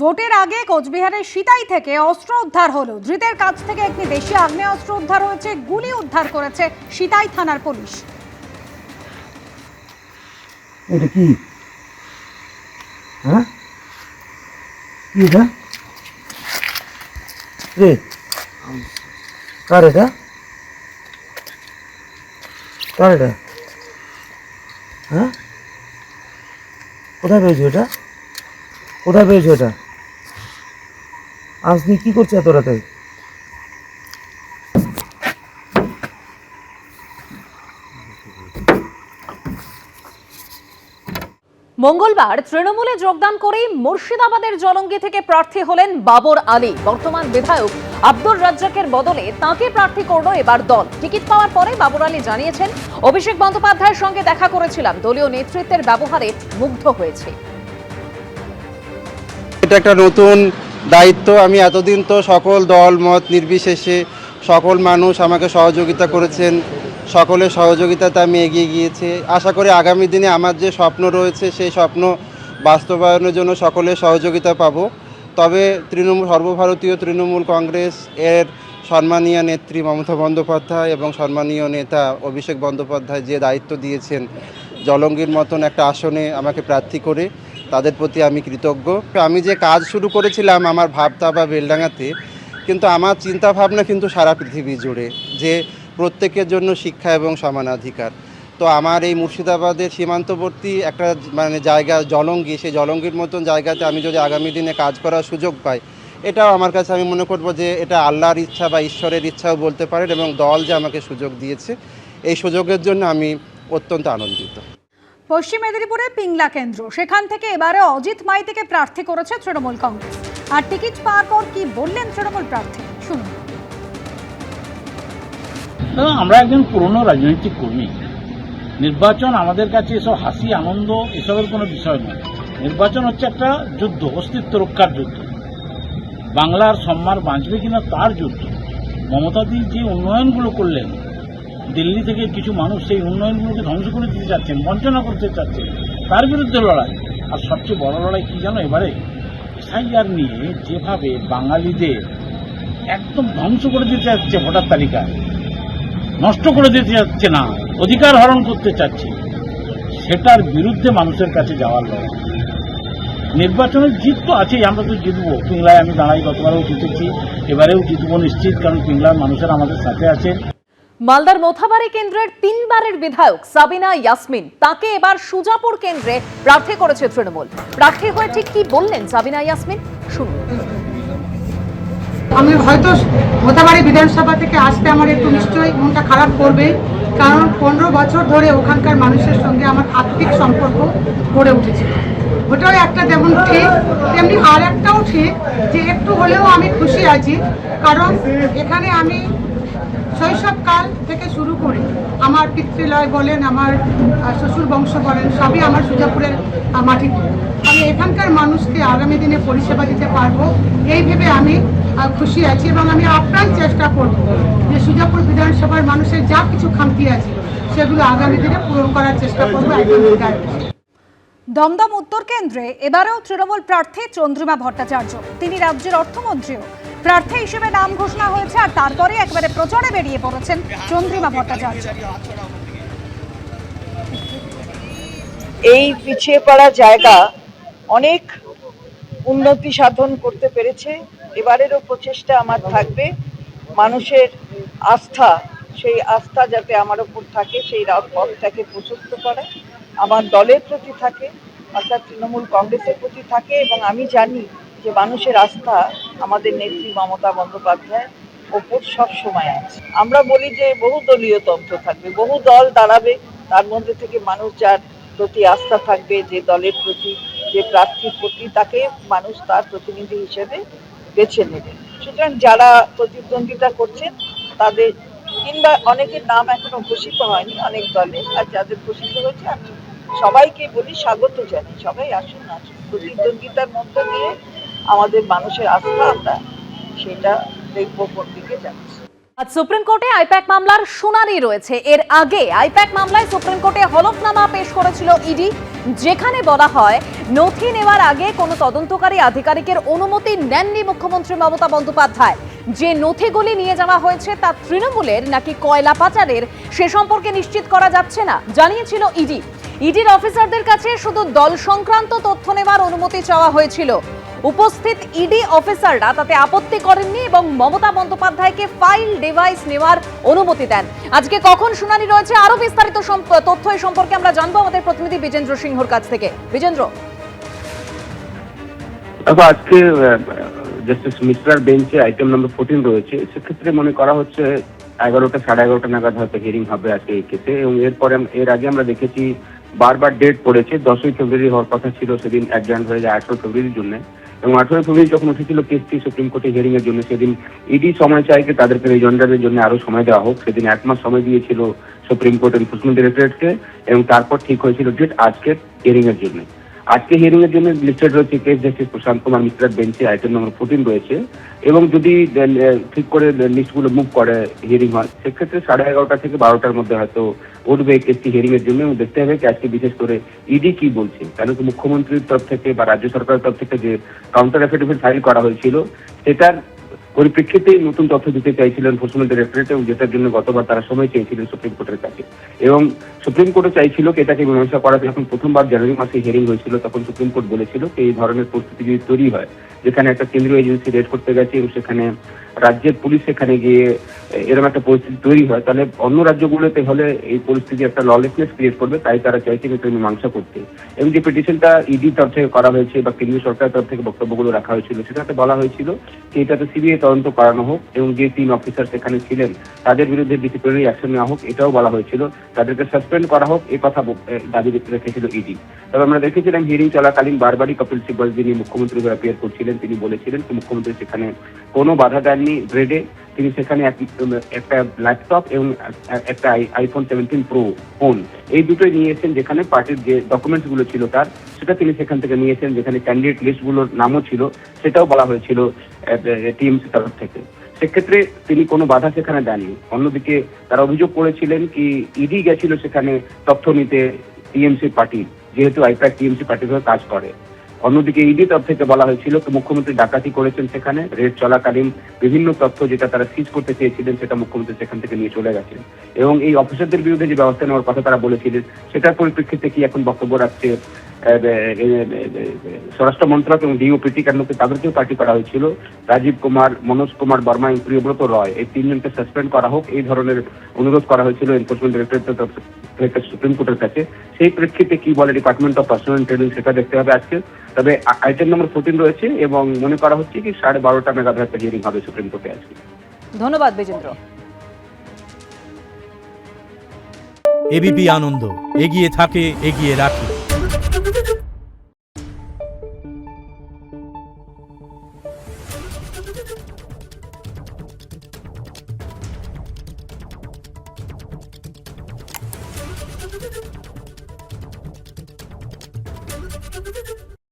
ভোটের আগে কোচবিহারের সিতাই থেকে অস্ত্র উদ্ধার হলো। ধৃতের কাছ থেকে একটি দেশীয় আগ্নেয়াস্ত্র উদ্ধার হয়েছে। গুলি উদ্ধার করেছে সিতাই থানার পুলিশ। এটা কি? হ্যাঁ, কি এটা রে? কার এটা? কার এটা? হ্যাঁ, কোথায় পেয়েছো এটা? কোথায় পেয়েছো এটা? আজ তুই কি করছো এত রাতে? মঙ্গলবার তৃণমূলে যোগদান করেই মুর্শিদাবাদের জলঙ্গি থেকে প্রার্থী হলেন বাবর আলী। বর্তমান বিধায়ক আব্দুর রাজ্জাকের বদলে তাঁকে প্রার্থী করল এবার দল। টিকিট পাওয়ার পরে বাবর আলী জানিয়েছেন, অভিষেক বন্দ্যোপাধ্যায়ের সঙ্গে দেখা করেছিলাম, দলীয় নেতৃত্বের ব্যবহারে মুগ্ধ হয়েছে। এটা একটা নতুন দায়িত্ব। আমি এতদিন তো সকল দল মত নির্বিশেষে সকল মানুষ আমাকে সহযোগিতা করেছেন, সকলের সহযোগিতাতে আমি এগিয়ে গিয়েছি। আশা করি আগামী দিনে আমার যে স্বপ্ন রয়েছে সেই স্বপ্ন বাস্তবায়নের জন্য সকলের সহযোগিতা পাব। তবে সর্বভারতীয় তৃণমূল কংগ্রেস এর সম্মানীয় নেত্রী মমতা বন্দ্যোপাধ্যায় এবং সম্মানীয় নেতা অভিষেক বন্দ্যোপাধ্যায় যে দায়িত্ব দিয়েছেন জলঙ্গির মতন একটা আসনে আমাকে প্রার্থী করে, তাদের প্রতি আমি কৃতজ্ঞ। আমি যে কাজ শুরু করেছিলাম আমার ভাবতা বা বেলডাঙ্গাতে, কিন্তু আমার চিন্তা ভাবনা কিন্তু সারা পৃথিবী জুড়ে, যে প্রত্যেকের জন্য শিক্ষা এবং সমানাধিকার। তো আমার এই মুর্শিদাবাদের সীমান্তবর্তী একটা জায়গা জলঙ্গি, সেই জলঙ্গির মতন জায়গাতে আমি যদি আগামী দিনে কাজ করার সুযোগ পাই, এটাও আমার কাছে আমি মনে করব যে এটা আল্লাহর ইচ্ছা বা ঈশ্বরের ইচ্ছাও বলতে পারেন, এবং দল যে আমাকে সুযোগ দিয়েছে এই সুযোগের জন্য আমি অত্যন্ত আনন্দিত। পশ্চিম মেদিনীপুরের পিংলা কেন্দ্র, সেখান থেকে এবারে অজিত মাইতিকে প্রার্থী করেছে তৃণমূল কংগ্রেস। আর টিকিট পাওয়ার পর কি বললেন তৃণমূল প্রার্থী, শুনুন। আমরা একজন পুরনো রাজনৈতিক কর্মী। নির্বাচন আমাদের কাছে এসব হাসি আনন্দ এসবের কোনো বিষয় নয়। নির্বাচন হচ্ছে একটা যুদ্ধ, অস্তিত্ব রক্ষার যুদ্ধ। বাংলার সম্মান বাঁচবে কিনা তার যুদ্ধ। মমতাদি যে উন্নয়নগুলো করলেন, দিল্লি থেকে কিছু মানুষ সেই উন্নয়নগুলোকে ধ্বংস করে দিতে চাচ্ছেন, বঞ্চনা করতে চাচ্ছেন, তার বিরুদ্ধে লড়াই। আর সবচেয়ে বড় লড়াই কি জানো, এবারে এসআইআর নিয়ে যেভাবে বাঙালিদের একদম ধ্বংস করে দিতে যাচ্ছে, ভোটার তালিকা নষ্ট করে দিতে যাচ্ছে, না অধিকার হরণ করতে চাচ্ছে, সেটার বিরুদ্ধে মানুষের কাছে যাওয়ার লড়াই। নির্বাচনের জিত তো আছেই, আমরা তো জিতবো। পিংলায় আমি দাঁড়াই, গতবারেও জিতেছি, এবারেও জিতবো নিশ্চিত, কারণ পিংলার মানুষের আমাদের সাথে আছে। মালদার মোথাবাড়ি কেন্দ্রের 3 বারের বিধায়ক সাবিনা ইয়াসমিন, তাকে এবার সুজাপুর কেন্দ্রে প্রার্থী করেছে তৃণমূল। প্রার্থী হয়ে ঠিক কি বললেন সাবিনা ইয়াসমিন, শুনুন। আমি হয়তো মোথাবাড়ি বিধানসভা থেকে আসতে আমার একটু নিশ্চয়ই মনটা খারাপ করবে, কারণ 15 বছর ধরে ওখানকার মানুষের সঙ্গে আমার আত্মিক সম্পর্ক গড়ে উঠেছে। ওটাও একটা যেমন ঠিক, তেমনি আর একটাও ঠিক যে একটু হলেও আমি খুশি আছি, কারণ এখানে আমি শৈশবকাল থেকে শুরু করে আমার পিতৃলয় বলেন, আমার শ্বশুর বংশ বলেন, সবই আমার সুজাপুরের মাটিতে। আমি এখানকার মানুষকে আগামী দিনে পরিষেবা দিতে পারবো এই ভেবে আমি খুশি আছি, এবং আমি আপ্রাণ চেষ্টা করব যে সুজাপুর বিধানসভার মানুষের যা কিছু খামতি আছে সেগুলো আগামী দিনে পূরণ করার চেষ্টা করবো একজন বিধায়ক। দমদম উত্তর কেন্দ্রে এবারেও তৃণমূল প্রার্থী চন্দ্রিমা ভট্টাচার্য। তিনি রাজ্যের অর্থমন্ত্রীও। প্রার্থী হিসেবে নাম ঘোষণা হয়েছে, আর তারপরে একবারে প্রচারে বেরিয়ে পড়েছেন চন্দ্রিমা ভট্টাচার্য। এই পিছিয়ে পড়া জায়গা অনেক উন্নতি সাধন করতে পেরেছে। এবারেরও প্রচেষ্টা আমার থাকবে মানুষের আস্থা, সেই আস্থা যাতে আমার উপর থাকে, সেই পথটাকে প্রশস্ত করা আমার দলের প্রতি থাকে, অর্থাৎ তৃণমূল কংগ্রেসের প্রতি থাকে। এবং আমি জানি যে মানুষের আস্থা আমাদের নেত্রী মমতা বন্দ্যোপাধ্যায়ের ওপর সব সময় আছে। আমরা বলি যে বহু দলীয় তন্ত্র থাকবে, বহু দল দাঁড়াবে, তার মধ্যে থেকে মানুষ যার প্রতি আস্থা থাকবে, যে দলের প্রতি, যে প্রার্থীর প্রতি, তাকে মানুষ তার প্রতিনিধি হিসেবে বেছে নেবে। সুতরাং যারা প্রতিদ্বন্দ্বিতা করছেন তাদের, কিংবা অনেকের নাম এখনো ঘোষিত হয়নি অনেক দলে, আর যাদের ঘোষিত হয়েছে আমি সবাইকে বলি স্বাগত জানাই, সবাই আসুন। প্রতিদ্বন্দ্বিতার মধ্য দিয়ে আমাদের মানুষের আস্থা আমরা সেটা দেখব কোন দিকে যাচ্ছে। আজ সুপ্রিম কোর্টে আইপ্যাক মামলার শুনানি রয়েছে। এর আগে আইপ্যাক মামলায় সুপ্রিম কোর্টে হলফনামা পেশ করেছিল ইডি, যেখানে বলা হয় নথি নেওয়ার আগে কোনো তদন্তকারী আধিকারিকের অনুমতি নেননি মুখ্যমন্ত্রী মমতা বন্দ্যোপাধ্যায়। যে নথিগুলি নিয়ে যাওয়া হয়েছে তা তৃণমূলের নাকি কয়লা পাচারের সে সম্পর্কে নিশ্চিত করা যাচ্ছে না, জানিয়েছিল ইডি। ইডির অফিসারদের কাছে শুধু দল সংক্রান্ত তথ্য নেওয়ার অনুমতি চাওয়া হয়েছিল। উপস্থিত ইডি অফিসাররা তাতে আপত্তি করেননি এবং মমতা বন্দ্যোপাধ্যায়কে ফাইল ডিভাইস নেওয়ার অনুমতি দেন। আজকে কখন শুনানি রয়েছে, আরো বিস্তারিত তথ্য এই সম্পর্কে আমরা জানবো আমাদের প্রতিনিধি বিজেন্দ্র সিংহর কাছ থেকে। বিজেন্দ্র, আজকে জাস্টিস মিশ্রার বেঞ্চে আইটেম নম্বর 14 রয়েছে। সেক্ষেত্রে মনে করা হচ্ছে 11টা 11:30 নাগাদ হয়তো হিয়ারিং হবে আজকে এই কেসে। এবং এর আগে আমরা দেখেছি বারবার ডেট পড়েছে। 10ই ফেব্রুয়ারি হওয়ার কথা ছিল, সেদিন অ্যাডজার্ন হয়ে যায় 18 ফেব্রুয়ারির জন্য। এবং 18 ফেব্রুয়ারি যখন উঠেছিল কেসটি সুপ্রিম কোর্টে হিয়ারিং এর জন্য, সেদিন ইডি সময় চাইকে তাদেরকে রিজয়েন্ডারের জন্য আরো সময় দেওয়া হোক। সেদিন 1 মাস সময় দিয়েছিল সুপ্রিম কোর্ট এনফোর্সমেন্ট ডিরেক্টরেটকে, এবং তারপর ঠিক হয়েছিল ডেট আজকের হিয়ারিং এর জন্য। আজকে হিয়ারিং এর জন্য লিস্টেড রয়েছে কেস জাস্টিস প্রশান্ত কুমার মিশ্রার বেঞ্চে আইটেম নম্বর 14 রয়েছে। এবং যদি ঠিক করে লিস্টগুলো মুভ করে হিয়ারিং হয়, সেক্ষেত্রে 11:30 থেকে 12টার মধ্যে হয়তো উঠবে এই কেসটি হিয়ারিং এর জন্য। এবং দেখতে হবে কি আজকে বিশেষ করে ইডি কি বলছে, কেন কি মুখ্যমন্ত্রীর তরফ থেকে বা রাজ্য সরকারের তরফ থেকে যে কাউন্টার অ্যাফিডেভিট ফাইল করা হয়েছিল, সেটার পরিপ্রেক্ষিতেই নতুন তথ্য দিতে চাইছিলেন এনফোর্সমেন্ট ডিরেক্টরেট, এবং যেটার জন্য গতবার তারা সময় চেয়েছিলেন সুপ্রিম কোর্টের কাছে। এবং সুপ্রিম কোর্টও চাইছিল কি এটাকে মীমাংসা করাতে। যখন প্রথমবার জানুয়ারি মাসে হিয়ারিং হয়েছিল, তখন সুপ্রিম কোর্ট বলেছিল যে এই ধরনের পরিস্থিতি যদি তৈরি হয়, যেখানে একটা কেন্দ্রীয় এজেন্সি রেড করতে গেছে এবং সেখানে রাজ্যের পুলিশ সেখানে গিয়ে এরকম একটা পরিস্থিতি তৈরি হয়, তাহলে অন্য রাজ্যগুলোতে হলে এই পরিস্থিতি একটা ললেসনেস ক্রিয়েট করবে। তাই তারা চাইছে কিন্তু মীমাংসা করতে। এবং যে পিটিশনটা ইডির তরফ থেকে করা হয়েছে বা কেন্দ্রীয় সরকারের তরফ থেকে বক্তব্যগুলো রাখা হয়েছিল, সেটাতে বলা হয়েছিল যে এটাতে সিবিআই তদন্ত করানো হোক এবং যে 3 অফিসার সেখানে ছিলেন তাদের বিরুদ্ধে ডিসিপ্লিনারি অ্যাকশন নেওয়া হোক, এটাও বলা হয়েছিল। তাদেরকে সাসপেন্ড করা হোক, এই কথা দাবি রেখেছিল ইডি। তবে আমরা দেখেছিলাম হিয়ারিং চলাকালীন বারবারই কপিল সিব্বল, যিনি মুখ্যমন্ত্রী হয়ে অ্যাপিয়ার করছিলেন, তিনি বলেছিলেন যে মুখ্যমন্ত্রী সেখানে কোনো বাধা দেননি গ্রেডে। তিনি সেখানে একটা ল্যাপটপ এবং একটা আইফোন 17 প্রো ফোন, এই দুটোই নিয়েছেন, যেখানে পার্টির যে ডকুমেন্টস গুলো ছিল তার, সেটা তিনি সেখান থেকে নিয়েছেন। যেখানে ক্যান্ডিডেট লিস্ট গুলোর নামও ছিল, সেটাও বলা হয়েছিল টিএমসি তরফ থেকে। সেক্ষেত্রে তিনি কোনো বাধা সেখানে দেননি। অন্যদিকে তারা অভিযোগ করেছিলেন কি ইডি গেছিল সেখানে তথ্য নিতে টিএমসি পার্টি, যেহেতু আইপ্যাক টিএমসি পার্টির হয়ে কাজ করে। অন্যদিকে ইডি তরফ থেকে বলা হয়েছিল মুখ্যমন্ত্রী ডাকাতি করেছেন সেখানে, রেড চলাকালীন বিভিন্ন তথ্য যেটা তারা সিজ করতে চেয়েছিলেন সেটা মুখ্যমন্ত্রী সেখান থেকে নিয়ে চলে গেছেন। এবং এই অফিসারদের বিরুদ্ধে যে ব্যবস্থা নেওয়ার কথা তারা বলেছিলেন, সেটার পরিপ্রেক্ষিতে কি এখন বক্তব্য রাখছে স্বরাষ্ট্র মন্ত্রক এবং ডিওপিটি, কারণ তাদেরকেও পার্টি করা হয়েছিল। রাজীব কুমার, মনোজ কুমার বর্মা এবং প্রিয়ব্রত রয়, এই 3 জনকে সাসপেন্ড করা হোক, এই ধরনের অনুরোধ করা হয়েছিল এনফোর্সমেন্ট ডিরেক্টরেটের তরফ থেকে সুপ্রিম কোর্টের কাছে। সেই প্রেক্ষিতে কি বলে ডিপার্টমেন্ট অফ পার্সোনাল ট্রেনিং, সেটা দেখতে হবে আজকে। তবে আইটেম নম্বর 14 রয়েছে এবং মনে করা হচ্ছে কি 12:30 নাগাদ হয়তো হিয়ারিং হবে সুপ্রিম কোর্টে আজকে। ধন্যবাদ বিজেন্দ্র। এবিপি আনন্দ, এগিয়ে থাকে, এগিয়ে রাখে।